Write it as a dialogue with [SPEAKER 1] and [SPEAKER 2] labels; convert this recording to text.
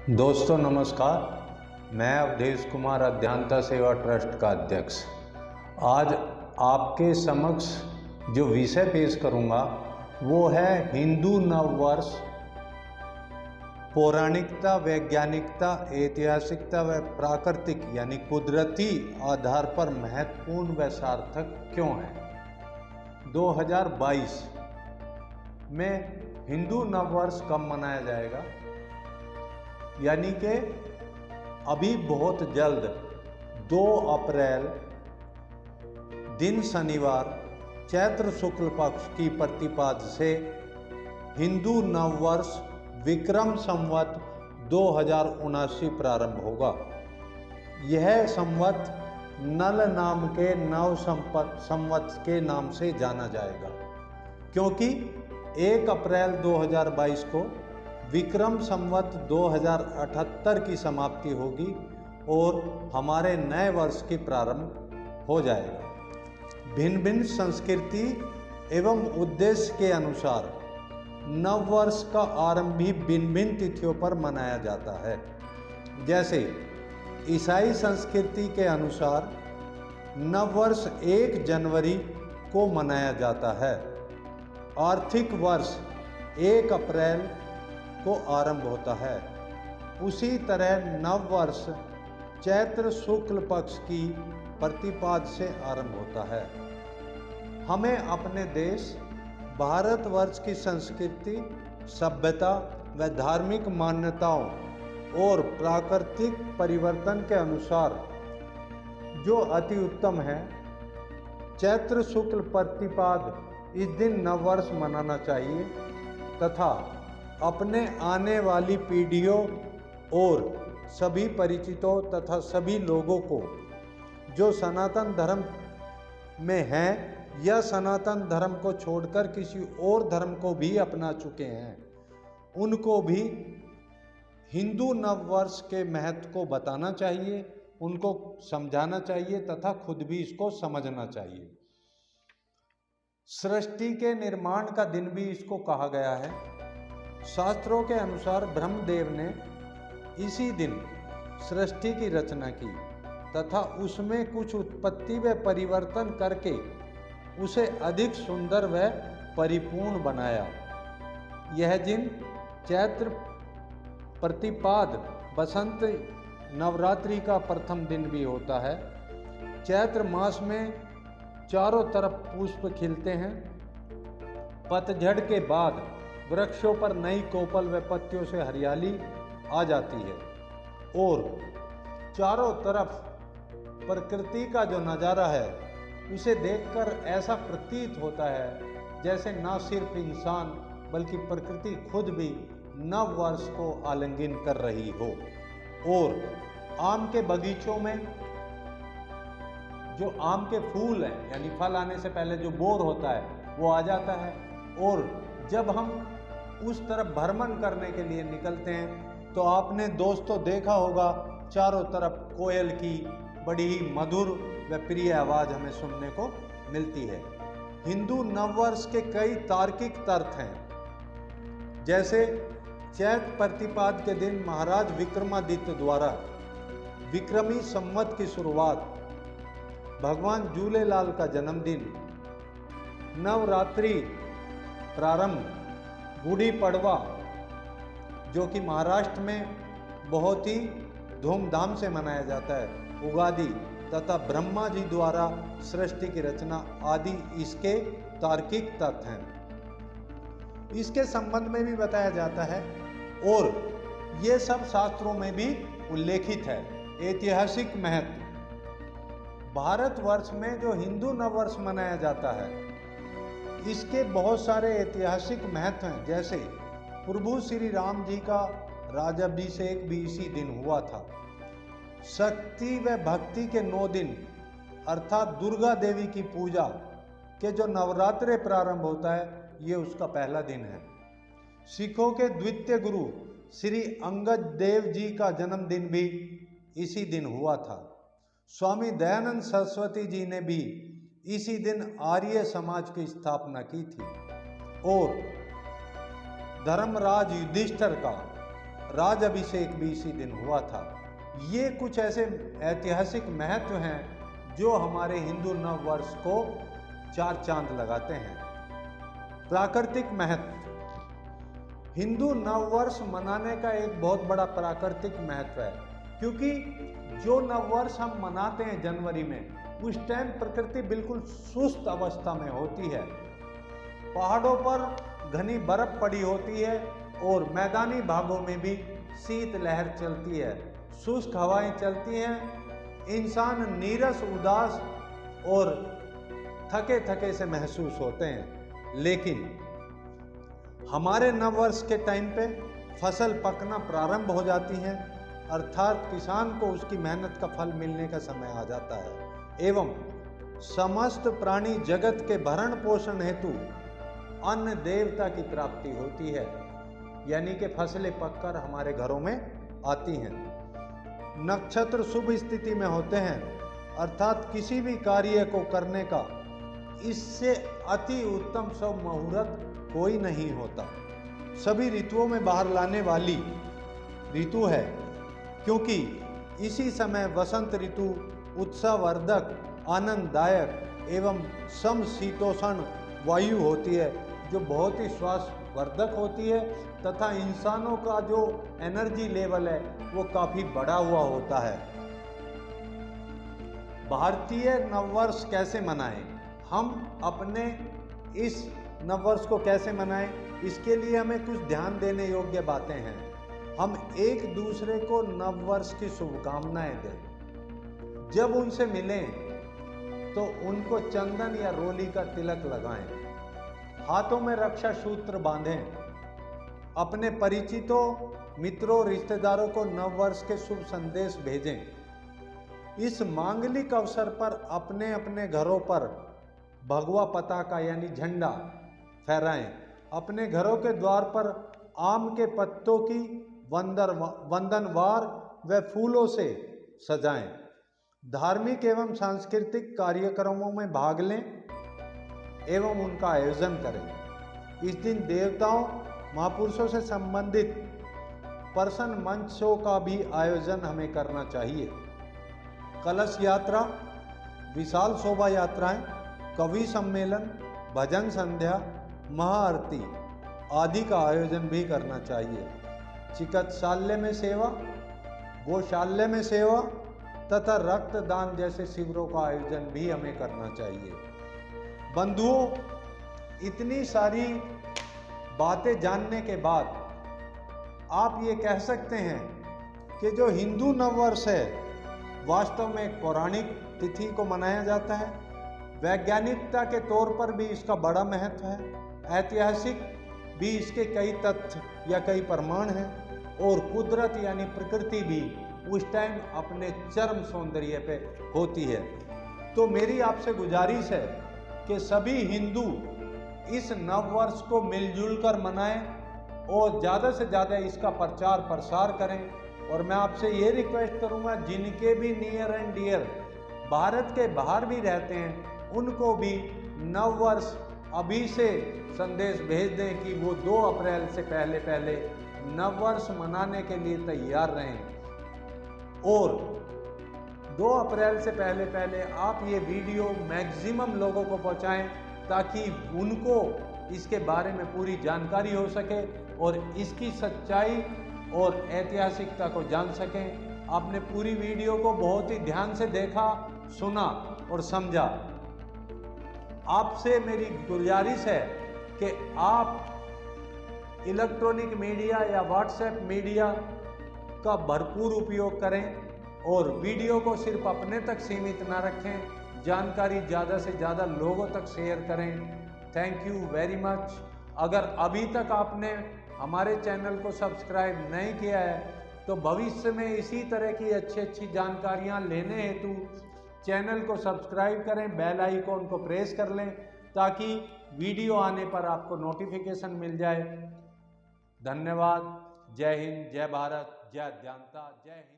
[SPEAKER 1] दोस्तों नमस्कार। मैं अवधेश कुमार अध्यांता सेवा ट्रस्ट का अध्यक्ष आज आपके समक्ष जो विषय पेश करूंगा वो है हिंदू नववर्ष, पौराणिकता, वैज्ञानिकता, ऐतिहासिकता व प्राकृतिक यानी कुदरती आधार पर महत्वपूर्ण व सार्थक क्यों है। 2022 में हिंदू नववर्ष कब मनाया जाएगा, यानी कि अभी बहुत जल्द 2 अप्रैल दिन शनिवार चैत्र शुक्ल पक्ष की प्रतिपद से हिंदू नववर्ष विक्रम संवत 2079 प्रारंभ होगा। यह संवत नल नाम के नव संवत के नाम से जाना जाएगा, क्योंकि 1 अप्रैल 2022 को विक्रम संवत 2078 की समाप्ति होगी और हमारे नए वर्ष की प्रारंभ हो जाएगा। भिन्न भिन्न संस्कृति एवं उद्देश्य के अनुसार नव वर्ष का आरंभ भी भिन्न भिन्न तिथियों पर मनाया जाता है। जैसे ईसाई संस्कृति के अनुसार नव वर्ष 1 जनवरी को मनाया जाता है। आर्थिक वर्ष 1 अप्रैल को आरंभ होता है। उसी तरह नव वर्ष चैत्र शुक्ल पक्ष की प्रतिपद से आरंभ होता है। हमें अपने देश भारतवर्ष की संस्कृति, सभ्यता व धार्मिक मान्यताओं और प्राकृतिक परिवर्तन के अनुसार जो अति उत्तम है, चैत्र शुक्ल प्रतिपद इस दिन नववर्ष मनाना चाहिए तथा अपने आने वाली पीढ़ियों और सभी परिचितों तथा सभी लोगों को जो सनातन धर्म में हैं या सनातन धर्म को छोड़कर किसी और धर्म को भी अपना चुके हैं, उनको भी हिंदू नववर्ष के महत्व को बताना चाहिए, उनको समझाना चाहिए तथा खुद भी इसको समझना चाहिए। सृष्टि के निर्माण का दिन भी इसको कहा गया है। शास्त्रों के अनुसार ब्रह्मदेव ने इसी दिन सृष्टि की रचना की तथा उसमें कुछ उत्पत्ति व परिवर्तन करके उसे अधिक सुंदर व परिपूर्ण बनाया। यह दिन चैत्र प्रतिपद बसंत नवरात्रि का प्रथम दिन भी होता है। चैत्र मास में चारों तरफ पुष्प खिलते हैं। पतझड़ के बाद वृक्षों पर नई कोपल व पत्तियों से हरियाली आ जाती है और चारों तरफ प्रकृति का जो नज़ारा है उसे देखकर ऐसा प्रतीत होता है जैसे न सिर्फ इंसान बल्कि प्रकृति खुद भी नव वर्ष को आलिंगन कर रही हो। और आम के बगीचों में जो आम के फूल हैं यानी फल आने से पहले जो बोर होता है वो आ जाता है। और जब हम उस तरफ भ्रमण करने के लिए निकलते हैं तो आपने दोस्तों देखा होगा चारों तरफ कोयल की बड़ी ही मधुर व प्रिय आवाज़ हमें सुनने को मिलती है। हिंदू नववर्ष के कई तार्किक तर्क हैं। जैसे चैत्र प्रतिपद के दिन महाराज विक्रमादित्य द्वारा विक्रमी संवत की शुरुआत, भगवान झूलेलाल का जन्मदिन, नवरात्रि प्रारंभ, गुड़ी पड़वा जो कि महाराष्ट्र में बहुत ही धूमधाम से मनाया जाता है, उगादि तथा ब्रह्मा जी द्वारा सृष्टि की रचना आदि इसके तार्किक तथ्य हैं। इसके संबंध में भी बताया जाता है और ये सब शास्त्रों में भी उल्लेखित है। ऐतिहासिक महत्व, भारतवर्ष में जो हिंदू नववर्ष मनाया जाता है इसके बहुत सारे ऐतिहासिक महत्व हैं। जैसे प्रभु श्री राम जी का राज्याभिषेक भी इसी दिन हुआ था। शक्ति व भक्ति के 9 दिन अर्थात दुर्गा देवी की पूजा के जो नवरात्रे प्रारंभ होता है ये उसका पहला दिन है। सिखों के द्वितीय गुरु श्री अंगद देव जी का जन्मदिन भी इसी दिन हुआ था। स्वामी दयानंद सरस्वती जी ने भी इसी दिन आर्य समाज की स्थापना की थी और धर्मराज युधिष्ठिर का राज अभिषेक भी इसी दिन हुआ था। ये कुछ ऐसे ऐतिहासिक महत्व हैं जो हमारे हिंदू नव वर्ष को 4 चांद लगाते हैं। प्राकृतिक महत्व। हिंदू नव वर्ष मनाने का एक बहुत बड़ा प्राकृतिक महत्व है, क्योंकि जो नव वर्ष हम मनाते हैं जनवरी में, उस टाइम प्रकृति बिल्कुल सुस्त अवस्था में होती है। पहाड़ों पर घनी बर्फ पड़ी होती है और मैदानी भागों में भी शीत लहर चलती है, शुष्क हवाएं चलती हैं। इंसान नीरस, उदास और थके थके से महसूस होते हैं। लेकिन हमारे नववर्ष के टाइम पे फसल पकना प्रारंभ हो जाती है, अर्थात किसान को उसकी मेहनत का फल मिलने का समय आ जाता है एवं समस्त प्राणी जगत के भरण पोषण हेतु अन्न देवता की प्राप्ति होती है, यानी कि फसलें पककर हमारे घरों में आती हैं। नक्षत्र शुभ स्थिति में होते हैं, अर्थात किसी भी कार्य को करने का इससे अति उत्तम शुभ मुहूर्त कोई नहीं होता। सभी ऋतुओं में बाहर लाने वाली ऋतु है, क्योंकि इसी समय वसंत ऋतु उत्साहवर्धक, आनंददायक एवं समशीतोष्ण वायु होती है, जो बहुत ही स्वास्थ्यवर्धक होती है तथा इंसानों का जो एनर्जी लेवल है वो काफ़ी बढ़ा हुआ होता है। भारतीय नववर्ष कैसे मनाएं? हम अपने इस नववर्ष को कैसे मनाएं? इसके लिए हमें कुछ ध्यान देने योग्य बातें हैं। हम एक दूसरे को नववर्ष की शुभकामनाएं दें। जब उनसे मिलें तो उनको चंदन या रोली का तिलक लगाएं, हाथों में रक्षा सूत्र बांधें, अपने परिचितों, मित्रों, रिश्तेदारों को नववर्ष के शुभ संदेश भेजें। इस मांगलिक अवसर पर अपने अपने घरों पर भगवा पताका यानी झंडा फहराएं। अपने घरों के द्वार पर आम के पत्तों की वंदनवार व फूलों से सजाएं। धार्मिक एवं सांस्कृतिक कार्यक्रमों में भाग लें एवं उनका आयोजन करें। इस दिन देवताओं, महापुरुषों से संबंधित प्रसन्न मंचों का भी आयोजन हमें करना चाहिए। कलश यात्रा, विशाल शोभा यात्राएं, कवि सम्मेलन, भजन संध्या, महाआरती आदि का आयोजन भी करना चाहिए। चिकित्सालय में सेवा, गौशाल्य में सेवा तथा रक्तदान जैसे शिविरों का आयोजन भी हमें करना चाहिए। बंधुओं, इतनी सारी बातें जानने के बाद आप ये कह सकते हैं कि जो हिंदू नववर्ष है वास्तव में एक पौराणिक तिथि को मनाया जाता है। वैज्ञानिकता के तौर पर भी इसका बड़ा महत्व है, ऐतिहासिक भी इसके कई तथ्य या कई प्रमाण हैं, और कुदरत यानी प्रकृति भी उस टाइम अपने चरम सौंदर्य पे होती है। तो मेरी आपसे गुजारिश है कि सभी हिंदू इस नववर्ष को मिलजुल कर मनाएं और ज़्यादा से ज़्यादा इसका प्रचार प्रसार करें। और मैं आपसे ये रिक्वेस्ट करूँगा, जिनके भी नियर एंड डियर भारत के बाहर भी रहते हैं, उनको भी नववर्ष अभी से संदेश भेज दें कि वो 2 अप्रैल से पहले पहले नववर्ष मनाने के लिए तैयार रहें। और 2 अप्रैल से पहले पहले आप ये वीडियो मैक्सिमम लोगों को पहुंचाएं, ताकि उनको इसके बारे में पूरी जानकारी हो सके और इसकी सच्चाई और ऐतिहासिकता को जान सकें। आपने पूरी वीडियो को बहुत ही ध्यान से देखा, सुना और समझा। आपसे मेरी गुजारिश है कि आप इलेक्ट्रॉनिक मीडिया या व्हाट्सएप मीडिया का भरपूर उपयोग करें और वीडियो को सिर्फ अपने तक सीमित ना रखें, जानकारी ज़्यादा से ज़्यादा लोगों तक शेयर करें। Thank you very much. अगर अभी तक आपने हमारे चैनल को सब्सक्राइब नहीं किया है तो भविष्य में इसी तरह की अच्छी जानकारियाँ लेने हेतु चैनल को सब्सक्राइब करें, बेल आइकॉन को प्रेस कर लें, ताकि वीडियो आने पर आपको नोटिफिकेशन मिल जाए। धन्यवाद। जय हिंद, जय भारत, जय ज्ञानता, जय हिंद।